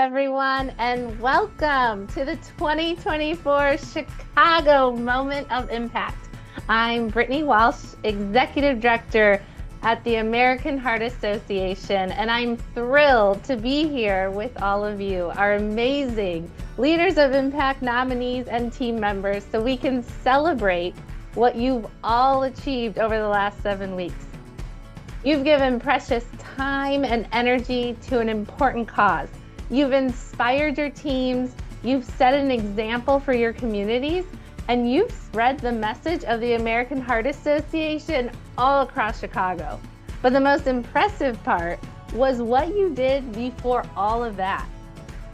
everyone, and welcome to the 2024 Chicago Moment of Impact. I'm Brittany Walsh, Executive Director at the American Heart Association, and I'm thrilled to be here with all of you, our amazing Leaders of Impact nominees and team members, so we can celebrate what you've all achieved over the last 7 weeks. You've given precious time and energy to an important cause. You've inspired your teams, you've set an example for your communities, and you've spread the message of the American Heart Association all across Chicago. But the most impressive part was what you did before all of that.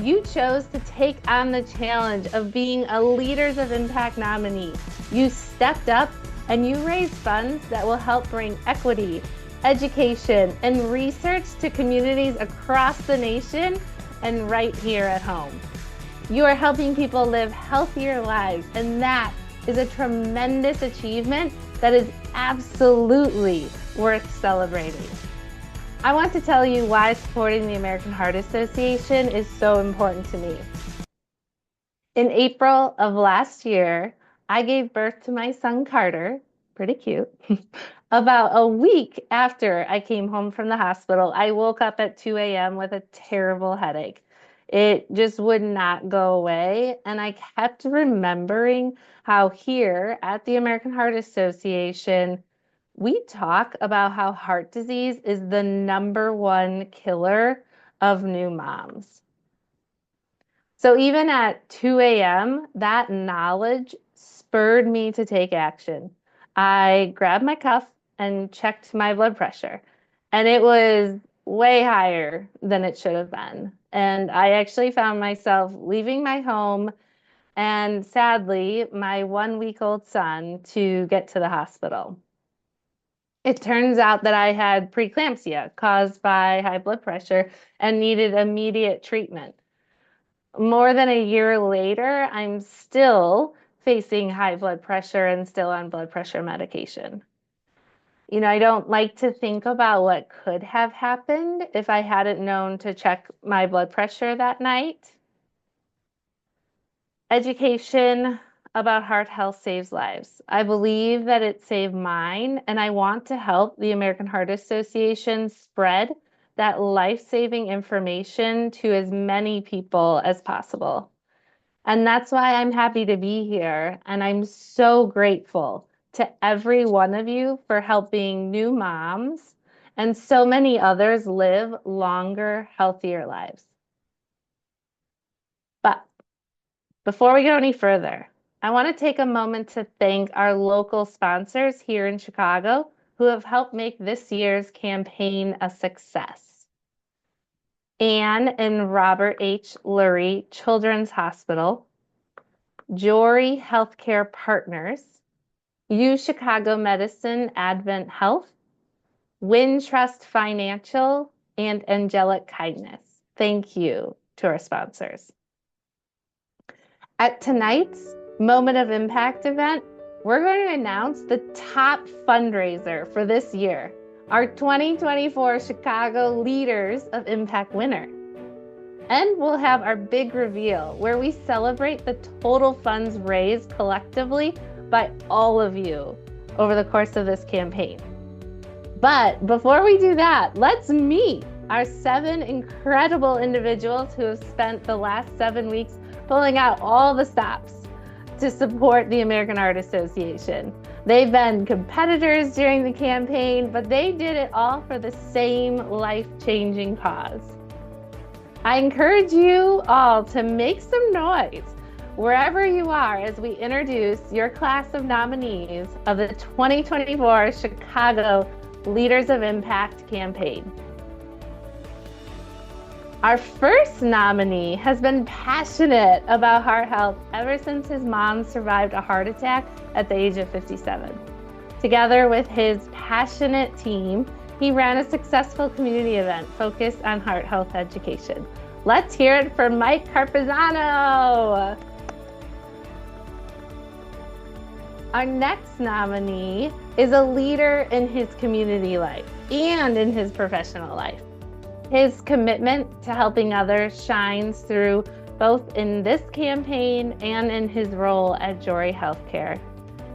You chose to take on the challenge of being a Leaders of Impact nominee. You stepped up and you raised funds that will help bring equity, education, and research to communities across the nation and right here at home. You are helping people live healthier lives, and that is a tremendous achievement that is absolutely worth celebrating. I want to tell you why supporting the American Heart Association is so important to me. In April of last year, I gave birth to my son Carter, pretty cute. About a week after I came home from the hospital, I woke up at 2 a.m. with a terrible headache. It just would not go away. And I kept remembering how here at the American Heart Association, we talk about how heart disease is the #1 killer of new moms. So even at 2 a.m., that knowledge spurred me to take action. I grabbed my cuff and checked my blood pressure, and it was way higher than it should have been. And I actually found myself leaving my home and, sadly, my 1-week-old son to get to the hospital. It turns out that I had preeclampsia caused by high blood pressure and needed immediate treatment. More than a year later, I'm still facing high blood pressure and still on blood pressure medication. You know, I don't like to think about what could have happened if I hadn't known to check my blood pressure that night. Education about heart health saves lives. I believe that it saved mine, and I want to help the American Heart Association spread that life-saving information to as many people as possible. And that's why I'm happy to be here, and I'm so grateful to every one of you for helping new moms and so many others live longer, healthier lives. But before we go any further, I want to take a moment to thank our local sponsors here in Chicago who have helped make this year's campaign a success. Anne and Robert H. Lurie Children's Hospital, Jory Healthcare Partners, U Chicago Medicine Advent Health, Wintrust Financial, and Angelic Kindness. Thank you to our sponsors. At tonight's Moment of Impact event, we're going to announce the top fundraiser for this year, our 2024 Chicago Leaders of Impact winner. And we'll have our big reveal where we celebrate the total funds raised collectively by all of you over the course of this campaign. But before we do that, let's meet our 7 incredible individuals who have spent the last 7 weeks pulling out all the stops to support the American Heart Association. They've been competitors during the campaign, but they did it all for the same life-changing cause. I encourage you all to make some noise wherever you are as we introduce your class of nominees of the 2024 Chicago Leaders of Impact campaign. Our first nominee has been passionate about heart health ever since his mom survived a heart attack at the age of 57. Together with his passionate team, he ran a successful community event focused on heart health education. Let's hear it for Mike Carpezano. Our next nominee is a leader in his community life and in his professional life. His commitment to helping others shines through both in this campaign and in his role at Jory Healthcare.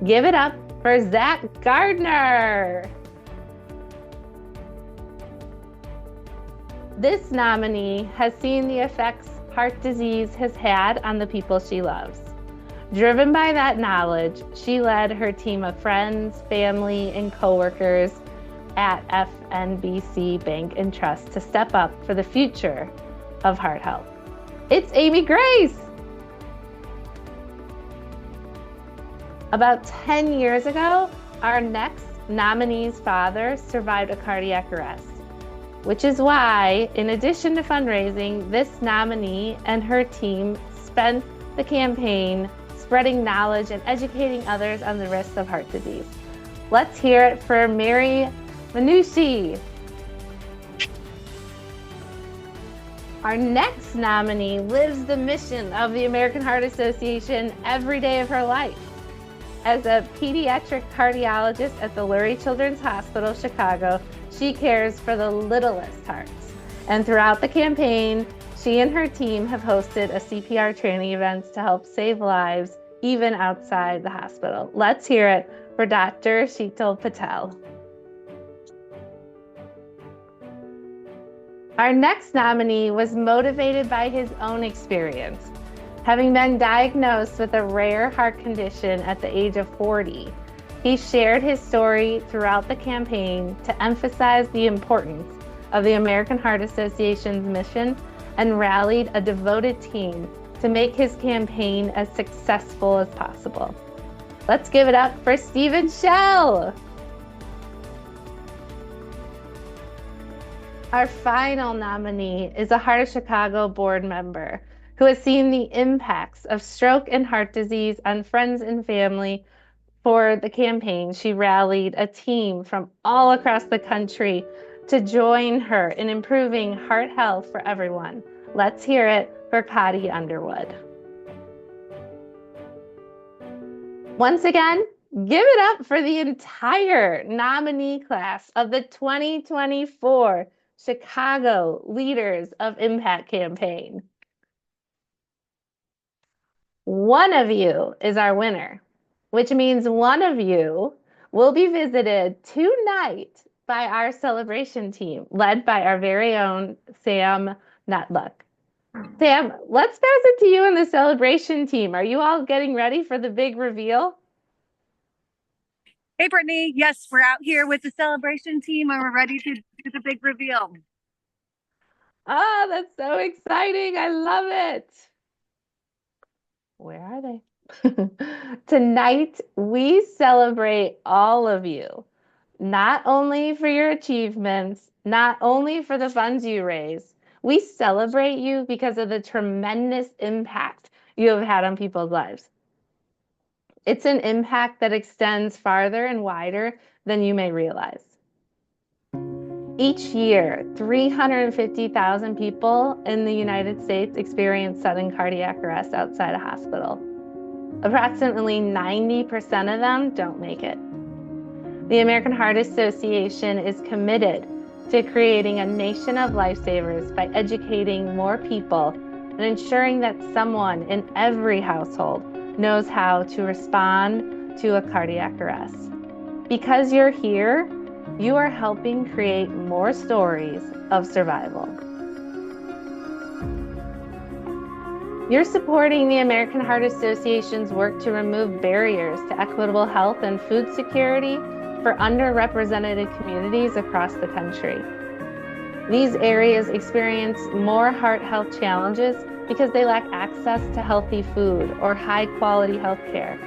Give it up for Zach Gardner. This nominee has seen the effects heart disease has had on the people she loves. Driven by that knowledge, she led her team of friends, family, and coworkers at FNBC Bank and Trust to step up for the future of heart health. It's Amy Grace. About 10 years ago, our next nominee's father survived a cardiac arrest, which is why, in addition to fundraising, this nominee and her team spent the campaign spreading knowledge and educating others on the risks of heart disease. Let's hear it for Mary Minucci. Our next nominee lives the mission of the American Heart Association every day of her life. As a pediatric cardiologist at the Lurie Children's Hospital, Chicago, she cares for the littlest hearts. And throughout the campaign, she and her team have hosted a CPR training events to help save lives, even outside the hospital. Let's hear it for Dr. Sheetal Patel. Our next nominee was motivated by his own experience. Having been diagnosed with a rare heart condition at the age of 40, he shared his story throughout the campaign to emphasize the importance of the American Heart Association's mission and rallied a devoted team to make his campaign as successful as possible. Let's give it up for Stephen Shell. Our final nominee is a Heart of Chicago board member who has seen the impacts of stroke and heart disease on friends and family. For the campaign, she rallied a team from all across the country to join her in improving heart health for everyone. Let's hear it for Patty Underwood. Once again, give it up for the entire nominee class of the 2024 Chicago Leaders of Impact campaign. One of you is our winner, which means one of you will be visited tonight by our celebration team, led by our very own Sam Nutluck. Sam, let's pass it to you and the celebration team. Are you all getting ready for the big reveal? Hey, Brittany. Yes, we're out here with the celebration team and we're ready to do the big reveal. Oh, that's so exciting. I love it. Where are they? Tonight, we celebrate all of you, not only for your achievements, not only for the funds you raise. We celebrate you because of the tremendous impact you have had on people's lives. It's an impact that extends farther and wider than you may realize. Each year, 350,000 people in the United States experience sudden cardiac arrest outside a hospital. Approximately 90% of them don't make it. The American Heart Association is committed to creating a nation of lifesavers by educating more people and ensuring that someone in every household knows how to respond to a cardiac arrest. Because you're here, you are helping create more stories of survival. You're supporting the American Heart Association's work to remove barriers to equitable health and food security for underrepresented communities across the country. These areas experience more heart health challenges because they lack access to healthy food or high-quality health care.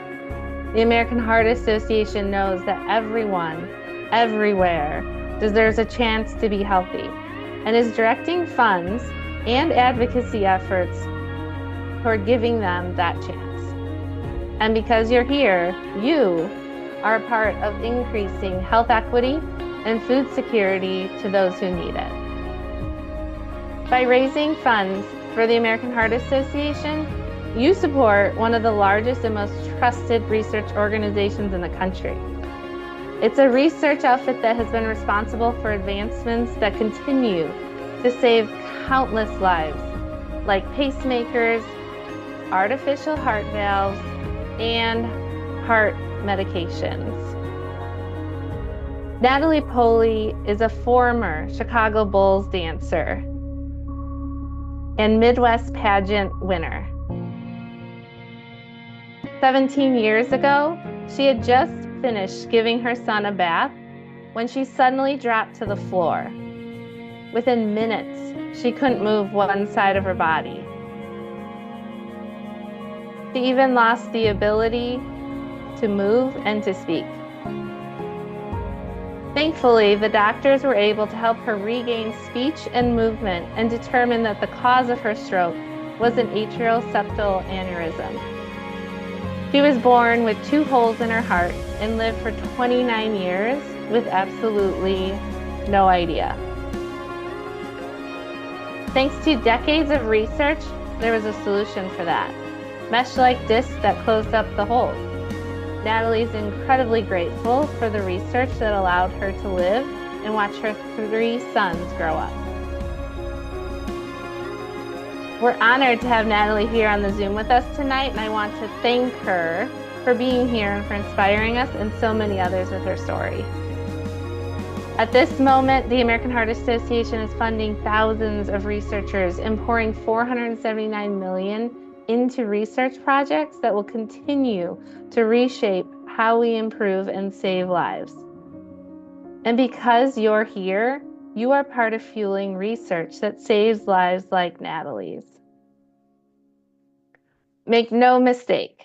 The American Heart Association knows that everyone, everywhere, deserves a chance to be healthy and is directing funds and advocacy efforts toward giving them that chance. And because you're here, you are a part of increasing health equity and food security to those who need it. By raising funds for the American Heart Association, you support one of the largest and most trusted research organizations in the country. It's a research outfit that has been responsible for advancements that continue to save countless lives, like pacemakers, artificial heart valves, and heart medications. Natalie Poley is a former Chicago Bulls dancer and Midwest pageant winner. 17 years ago, she had just finished giving her son a bath when she suddenly dropped to the floor. Within minutes, she couldn't move one side of her body. She even lost the ability to move and to speak. Thankfully, the doctors were able to help her regain speech and movement and determine that the cause of her stroke was an atrial septal aneurysm. She was born with 2 holes in her heart and lived for 29 years with absolutely no idea. Thanks to decades of research, there was a solution for that. Mesh-like discs that closed up the holes. Natalie's incredibly grateful for the research that allowed her to live and watch her 3 sons grow up. We're honored to have Natalie here on the Zoom with us tonight, and I want to thank her for being here and for inspiring us and so many others with her story. At this moment, the American Heart Association is funding thousands of researchers and pouring $479 million into research projects that will continue to reshape how we improve and save lives. And because you're here, you are part of fueling research that saves lives like Natalie's. Make no mistake,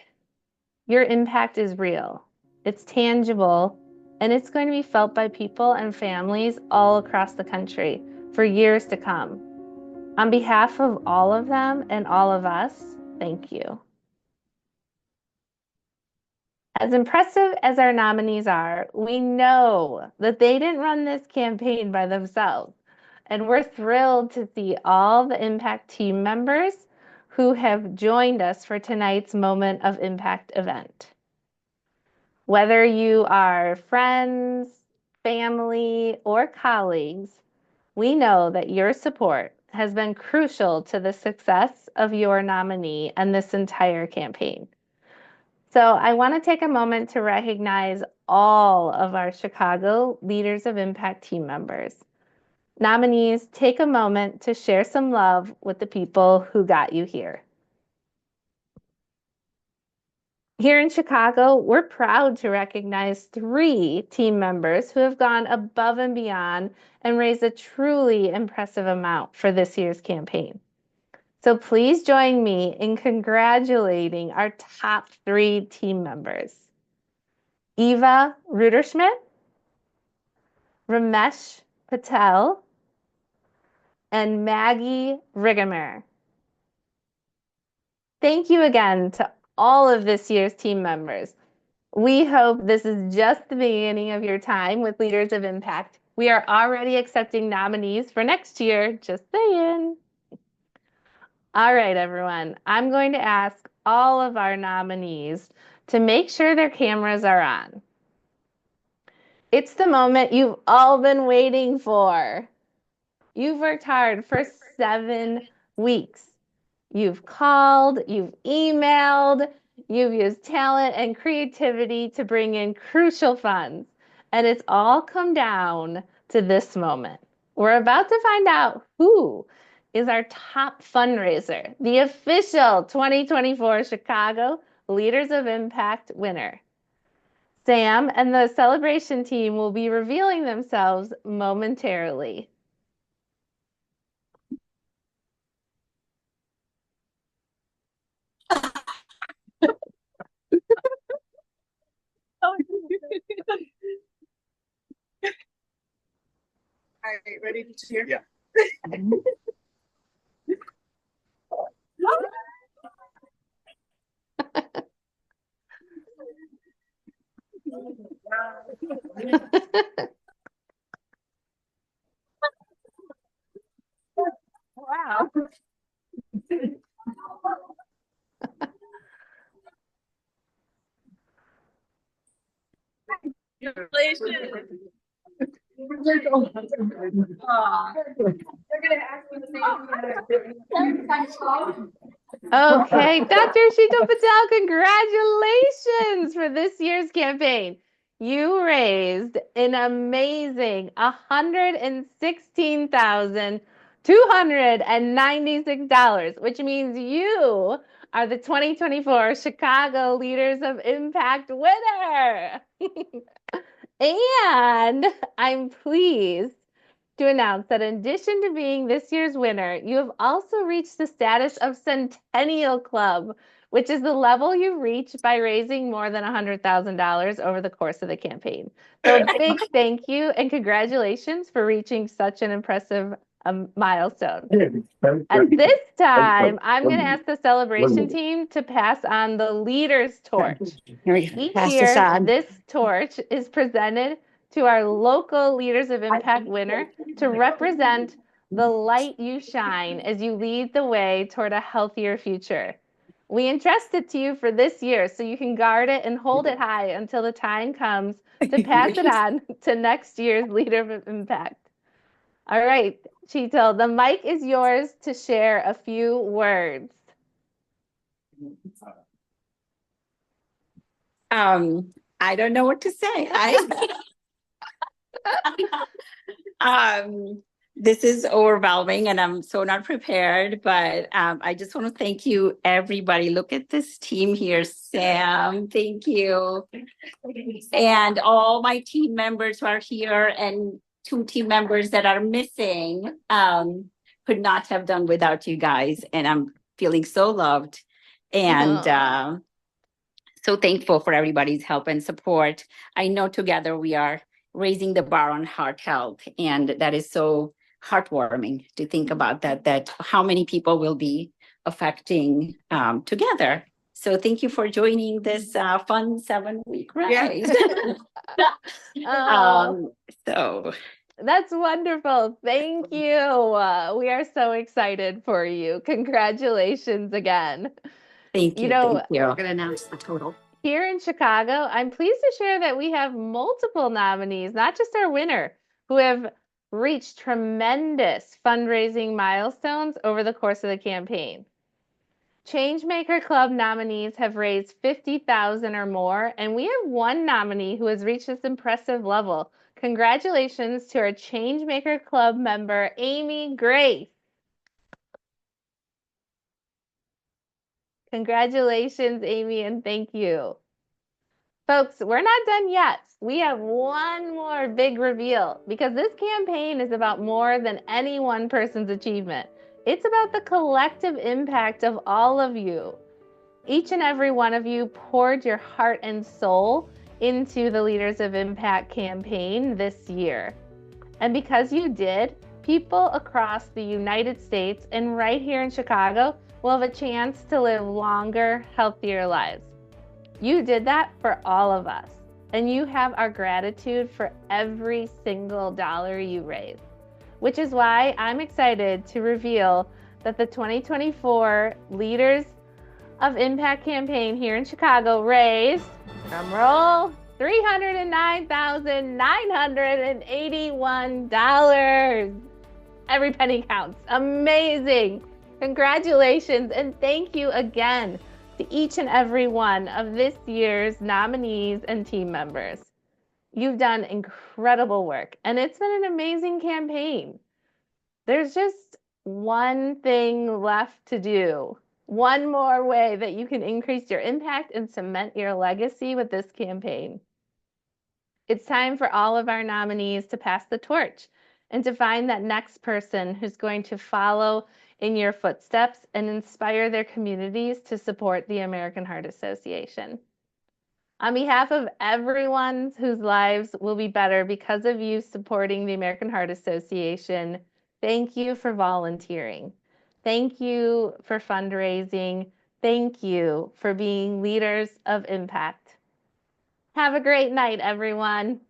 your impact is real, it's tangible, and it's going to be felt by people and families all across the country for years to come. On behalf of all of them and all of us, thank you. As impressive as our nominees are, we know that they didn't run this campaign by themselves. And we're thrilled to see all the Impact team members who have joined us for tonight's Moment of Impact event. Whether you are friends, family, or colleagues, we know that your support has been crucial to the success of your nominee and this entire campaign. So I want to take a moment to recognize all of our Chicago Leaders of Impact team members. Nominees, take a moment to share some love with the people who got you here. Here in Chicago, we're proud to recognize 3 team members who have gone above and beyond and raised a truly impressive amount for this year's campaign. So please join me in congratulating our top 3 team members. Eva Ruderschmidt, Ramesh Patel, and Maggie Rigamer. Thank you again to all of this year's team members. We hope this is just the beginning of your time with Leaders of Impact. We are already accepting nominees for next year, just saying. All right, everyone. I'm going to ask all of our nominees to make sure their cameras are on. It's the moment you've all been waiting for. You've worked hard for 7 weeks. You've called, you've emailed, you've used talent and creativity to bring in crucial funds. And it's all come down to this moment. We're about to find out who is our top fundraiser, the official 2024 Chicago Leaders of Impact winner. Sam and the celebration team will be revealing themselves momentarily. All right, ready to cheer? Yeah. Wow. Congratulations. They're gonna ask me the same. Okay, Dr. Shito Patel, congratulations for this year's campaign. You raised an amazing $116,296, which means you are the 2024 Chicago Leaders of Impact winner. And I'm pleased to announce that in addition to being this year's winner, you have also reached the status of Centennial Club, which is the level you reach by raising more than $100,000 over the course of the campaign. So a big thank you and congratulations for reaching such an impressive milestone. At this time, I'm going to ask the celebration team to pass on the leader's torch. Each year, this torch is presented to our local Leaders of Impact winner to represent the light you shine as you lead the way toward a healthier future. We entrust it to you for this year so you can guard it and hold it high until the time comes to pass it on to next year's Leader of Impact. All right, Chito, the mic is yours to share a few words. I don't know what to say. This is overwhelming and I'm so not prepared, but I just want to thank you, everybody. Look at this team here, Sam, thank you. And all my team members who are here and 2 team members that are missing, could not have done without you guys. And I'm feeling so loved and so thankful for everybody's help and support. I know together we are raising the bar on heart health, and that is so heartwarming to think about that how many people will be affecting together. So thank you for joining this fun 7-week ride. So that's wonderful. Thank you. We are so excited for you. Congratulations again. Thank you. We're going to announce the total. Here in Chicago, I'm pleased to share that we have multiple nominees, not just our winner, who have reached tremendous fundraising milestones over the course of the campaign. Changemaker Club nominees have raised $50,000 or more, and we have one nominee who has reached this impressive level. Congratulations to our Changemaker Club member, Amy Grace. Congratulations, Amy, and thank you. Folks, we're not done yet. We have one more big reveal because this campaign is about more than any one person's achievement. It's about the collective impact of all of you. Each and every one of you poured your heart and soul into the Leaders of Impact campaign this year. And because you did, people across the United States and right here in Chicago will have a chance to live longer, healthier lives. You did that for all of us, and you have our gratitude for every single dollar you raised, which is why I'm excited to reveal that the 2024 Leaders of Impact campaign here in Chicago raised, drumroll, $309,981. Every penny counts. Amazing. Congratulations, and thank you again to each and every one of this year's nominees and team members. You've done incredible work, and it's been an amazing campaign. There's just one thing left to do. One more way that you can increase your impact and cement your legacy with this campaign. It's time for all of our nominees to pass the torch and to find that next person who's going to follow in your footsteps and inspire their communities to support the American Heart Association. On behalf of everyone whose lives will be better because of you supporting the American Heart Association, thank you for volunteering. Thank you for fundraising. Thank you for being leaders of impact. Have a great night, everyone.